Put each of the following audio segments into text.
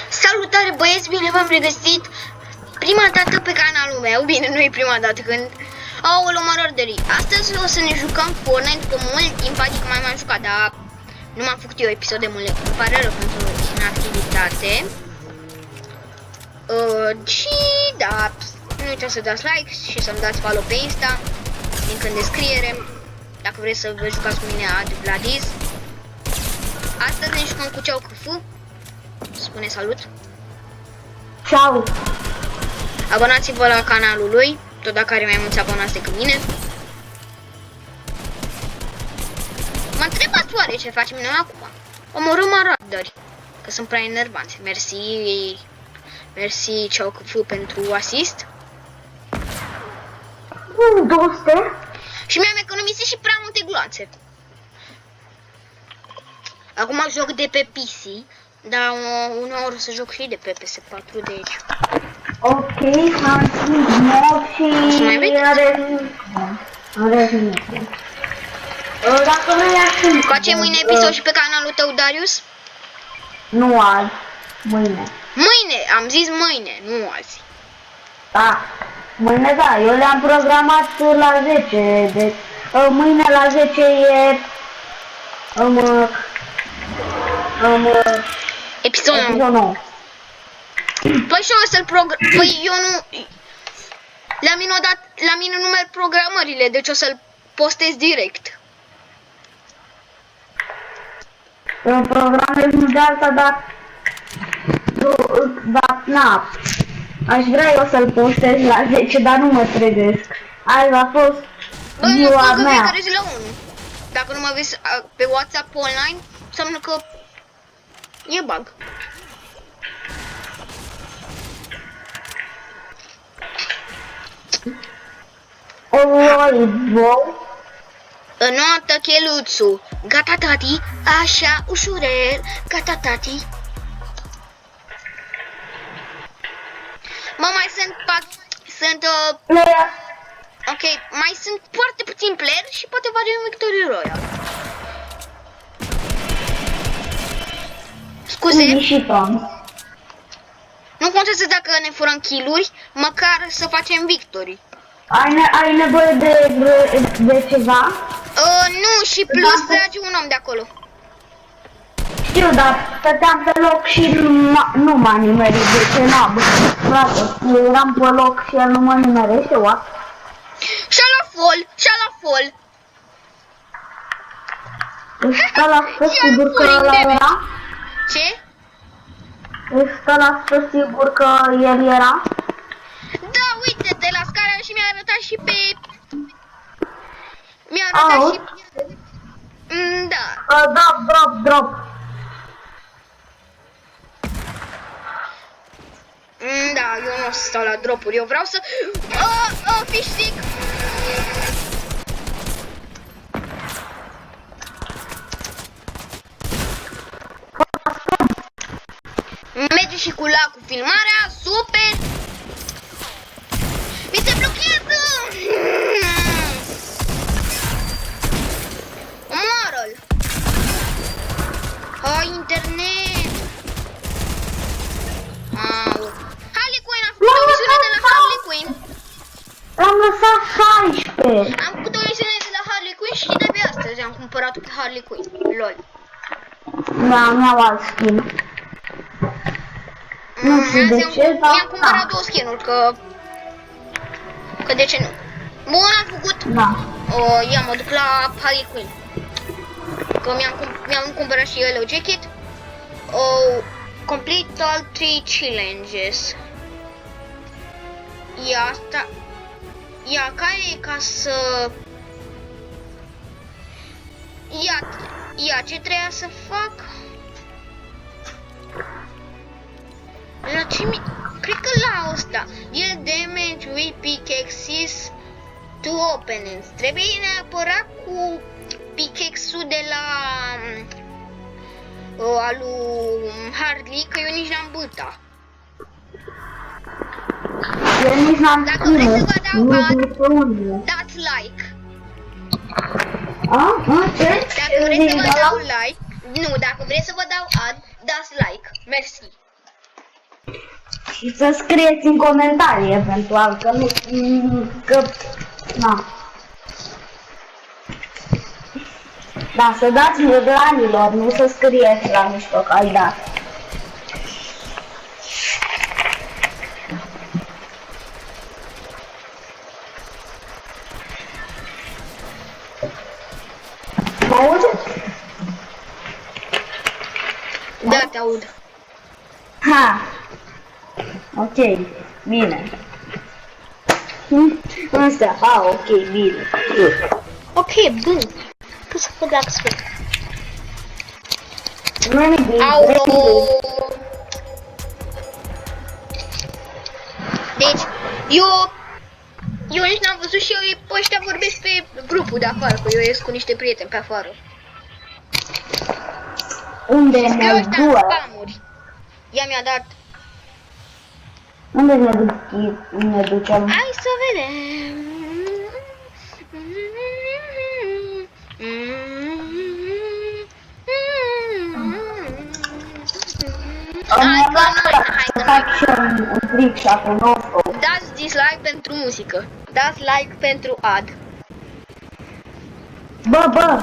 Salutare băieți, bine v-am regăsit prima dată pe canalul meu. Bine, nu e prima dată când au o de astăzi o să ne jucăm Fortnite după mult timp, adică mai m-am jucat, dar nu m-am făcut eu episoade multe, îmi pare rău pentru inactivitate. Și da, nu uitați să dați like și să-mi dați follow pe Insta, link în descriere, dacă vreți să vă jucați cu mine Vladis. Astăzi ne jucăm cu Ceau Câfu. Spune salut. Ciao. Abonați-vă la canalul lui, tot dacă are mai mulți abonați decât mine. Mă întrebați oare ce facem noi acum? Omorâm aradări, că sunt prea enervanți. Mersi Ceau Câfu pentru asist. 200. Și mi-am economisit și prea multe gloanțe. Acum joc de pe PC, dar uneori o să joc și de pe PS4, deci... Ok, am schimb mod și are limite. Dacă nu i-aș schimb... Face mâine episod și pe canalul tău, Darius? Nu azi, mâine. Mâine, am zis mâine, nu azi. Da, mâine da, eu le-am programat la 10, deci mâine la 10 e... Episodul 9. Păi și eu o să-l Păi eu nu... La mine nu merg programările, deci o să-l postez direct. Eu programez nu de alta, dar na. Aș vrea eu să-l postez la 10, dar nu mă trezesc. Azi a fost ziua mea. Fiecare zi la 1. Dacă nu mă vezi pe WhatsApp online, înseamnă că e bug. Înoată cheluțul. Gata, tati, așa, ușurel. Gata, tati. Mă, mai sunt ok, mai sunt foarte puțini player și poate facem Victory Royale. Scuze. Nu contează dacă ne furăm kill-uri, măcar să facem victory. Ai nevoie de ceva? Nu, și plus tragi un om de acolo. Știu, dar stăteam pe loc și nu m-a nimerit, de ce n-am, frate, eram pe loc și el nu mă nimerește, oa? Și-a la fall. Ești la sigur că ăla era? Ce? Ești la sigur că el era? Da, uite-te la scară și mi-a arătat și pe... Mi-a arătat și... Da. Drop. Da, eu nu o să stau la dropuri, eu vreau să... fish stick! Merge și cu lacul filmarea, super! Mi se blochează! Omoară-l! Internet! Harley Quinn, am făcut o misiune de la Harley Quinn! L-am lăsat 16! Am făcut o misiune de la Harley Quinn și de pe astăzi am cumpărat Harley Quinn, lol. Da, mi-au alt skin. Nu știu de ce, dar... Mi-am cumpărat două skin-uri, că de ce nu? Bun, am făcut. Da. Ia mă duc la Harley Quinn. Că mi-am cumpărat și Yellow Jacket. Complete all 3 challenges. Ia care e ca să... Ia ce trebuia să fac? La ce cred că la ăsta. Deal damage with pickaxes to opponents. Trebuie neapărat cu pickaxe-ul de la al lui Harley, că eu nici n-am băta. Eu nici n-am Dacă vreți să vă dau ad, dați like. Ce? Dacă vreți să vă dau like, nu, dacă vreți să vă dau ad, dați like. Mersi. Și să scrieți în comentarii eventual, că nu... că... na. Da, să dați medlanilor, nu să scrieți la mijloc, ai dat. Mă auzi? Da, te aud. Ha! Ok, bine. Asta, ok, bine. Ok, bun. Cât să fac dacă spun. Aolo! Deci, eu nici n-am văzut și eu pe ăștia vorbesc pe grupul de afară, că eu ies cu niște prieteni pe afară. Unde Scriu ne ăștia în duă? spamuri. Ea mi-a dat. Unde ne ducem? Hai să vedem. Hai că Să fac și un trick shot-ul nostru. dați dislike pentru muzică. Dați like pentru ad. Bă,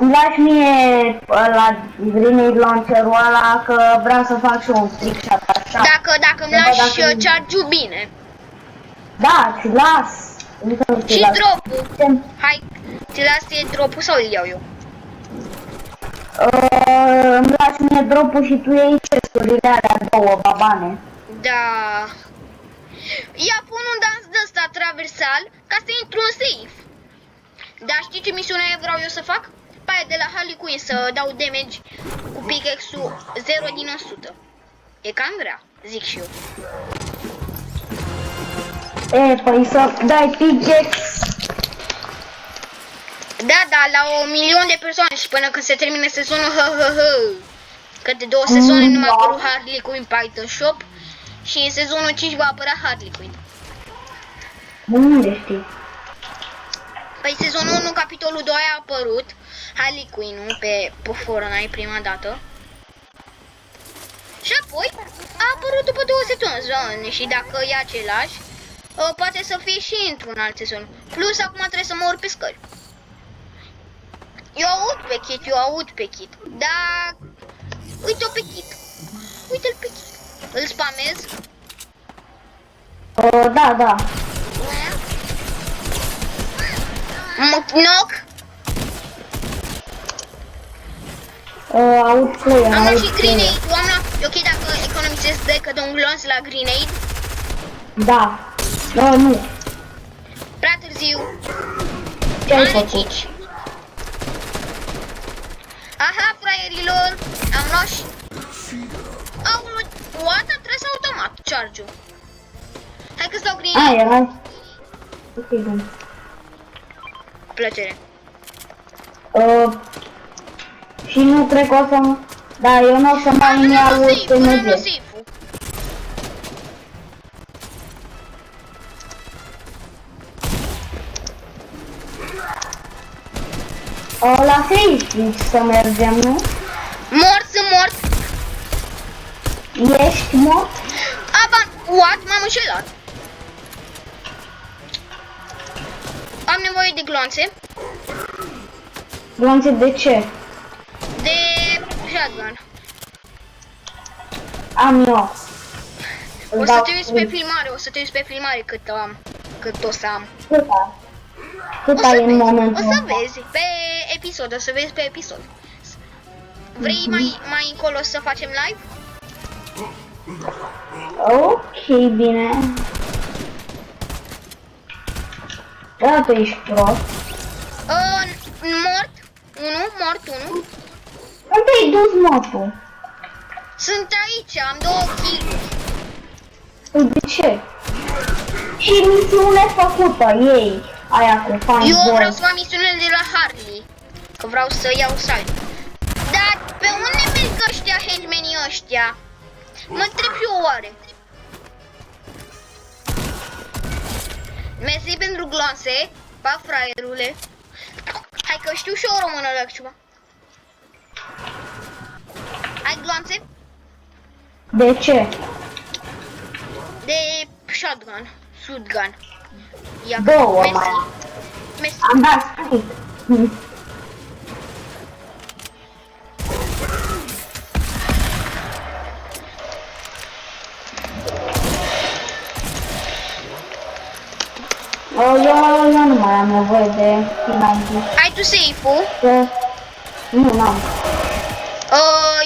îmi lași mie la grenade launcher-ul ăla că vreau să fac și un trick shot așa. Dacă îmi lași charge-ul bine. Da, ți las. Și drop-ul. Hai, ți las ție drop-ul sau îl iau eu? Îmi lași mie drop-ul și tu iei chest-urile alea două babane. Da. Ia pun un dans de ăsta traversal ca să intru în safe. Dar știi ce misiune vreau eu să fac? Pe aia de la Harley Quinn, să dau damage cu pickaxe-ul 0 din 100. E cam grea, zic și eu. E, păi să dai pickaxe. Da, la 1.000.000 de persoane și până când se termine sezonul, Că de 2 sezoane nu m-a apărut Harley Quinn Python Shop și în sezonul 5 va apărea Harley Quinn. Unde știi? Păi sezonul 1, capitolul 2 a apărut Harley Quinn pe Fortnite prima dată. Și apoi a apărut după 2 sezone și dacă e același, poate să fie și într-un alt sezon. Plus acum trebuie să mă urc pe scări. Eu aud pe Kit, dar uite-o pe Kit. Uite-l pe Kit. Îl spamez. Da. Knock. Aud play, Am luat aud și play. grenade. Am luat. E ok dacă economisesc de un glonț la grenade. Da. Nu. Prea târziu. Ce ai Am făcut? cici. Aha, fraierilor. Am luat și... Aoleu, what? Am tras automat charge-ul. Hai că-ți dau grenade. Era. Ok, bun. Plăcere. Și nu cred că o să... Da, eu nu o să mai iau Pune-l TMG. safe-ul. La Facebook să mergem, nu? Sunt mort. Ești mort? What? M-am înșelat. Am nevoie de glonțe. Glonțe de ce? De shotgun. Am eu. O să te uiți pe filmare, cât o să am. Cât ai în momentul O să ăsta? vezi pe episod, Vrei mai încolo să facem live? Ok, bine. Da, tu ești prost. Mort unu. Unde ai dus motul? Sunt aici, am 2 kill-uri. Păi de ce? Și misiune făcută, ei. Aia cu Fine Eu Boy. vreau să fac misiunile de la Harley, că vreau să iau salt. Dar pe unde merg ăștia, headmenii ăștia? Mă întreb și eu oare. Mersi pentru glonțe, pa fraierule. Hai că știu și eu o română dacă ceva. gloanțe De ce? de shotgun, shotgun. Ia, Două Messi. mai am. Messi. Am dat split. Eu nu mai am nevoie de finanțe. Ai tu safe-ul? Nu, n-am.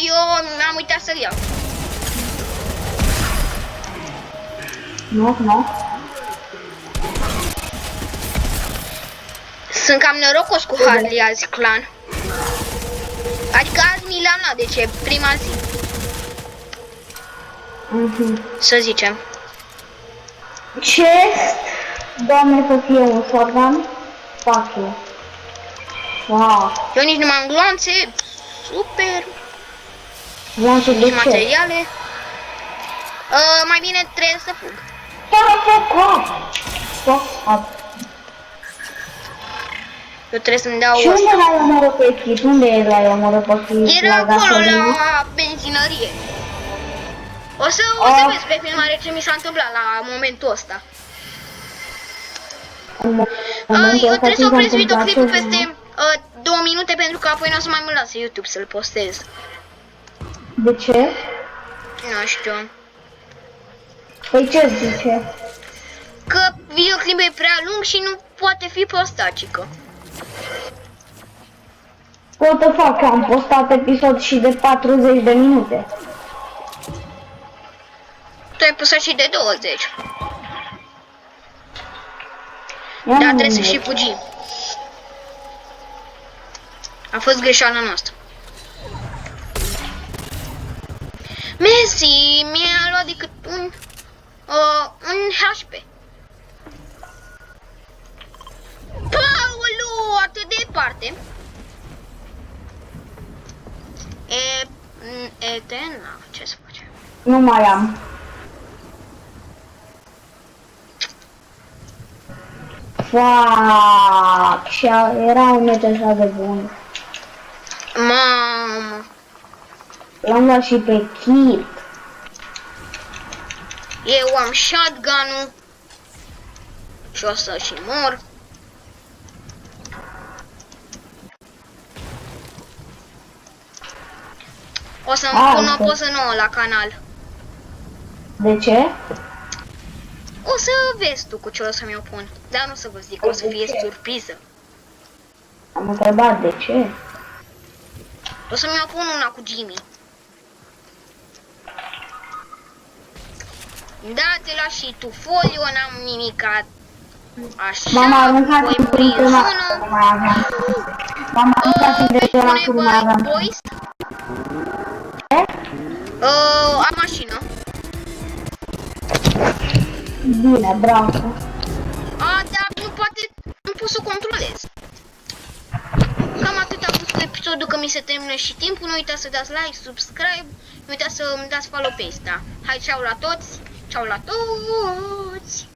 Eu am uitat să-l iau. Nu. Sunt cam norocos cu Harley azi, clan. Adică azi mi le-am luat, deci e prima zi, să zicem. Chest. Doamne, să fie un shotgun. Fuck you. Wow. Eu nici nu mai am gloanțe. Super. Gloanțe de Nici ce? materiale. Mai bine trebuie să fug. Fuck up. Eu trebuie să-mi dau Și unde ăsta. l-ai omorât pe Kit? Unde l-ai omorât pe Kit? Era acolo gasolină? la benzinărie. O să vezi pe filmare ce mi s-a întâmplat la momentul ăsta. În momentul Eu ăsta trebuie ți să s-a opresc întâmplat videoclipul ceva? peste 2 minute pentru că apoi nu o să mai mă lasă YouTube să-l postez. De ce? Nu știu. Păi ce zice? Că videoclipul e prea lung și nu poate fi postat, cică. What the fuck, am postat episod și de 40 de minute. Tu ai postat și de 20. Ia Dar nu trebuie să merge. și fugim. A fost greșeala noastră. Messi mi-a luat decât un HP. Paolo, atât de departe. Etena, ce să facem? Nu mai am. Fuck, și era un meci așa de bun. Mamă. L-am luat și pe Kit. Eu am shotgun-ul și o să și mor. O să-mi pun o poză nouă la canal. De ce? O să vezi tu cu ce o să-mi o pun. Dar nu o să vă zic, o să fie surpriză. Am întrebat de ce. O să-mi o pun una cu Jimmy. Dați-la și tu folio, n-am nimicat. Așa, M-am aruncat voi în muri în prima zonă. nu mai aveam. M-am aruncat în Vei zona pune nu mai aveam. boys? Ce? Am mașină. Bine, bravo. Dar nu pot să o controlez. Cam atât a fost cu episodul, că mi se termină și timpul. Nu uitați să dați like, subscribe, nu uitați să îmi dați follow pe Insta. Hai, ceau la toți! Ceau la toți!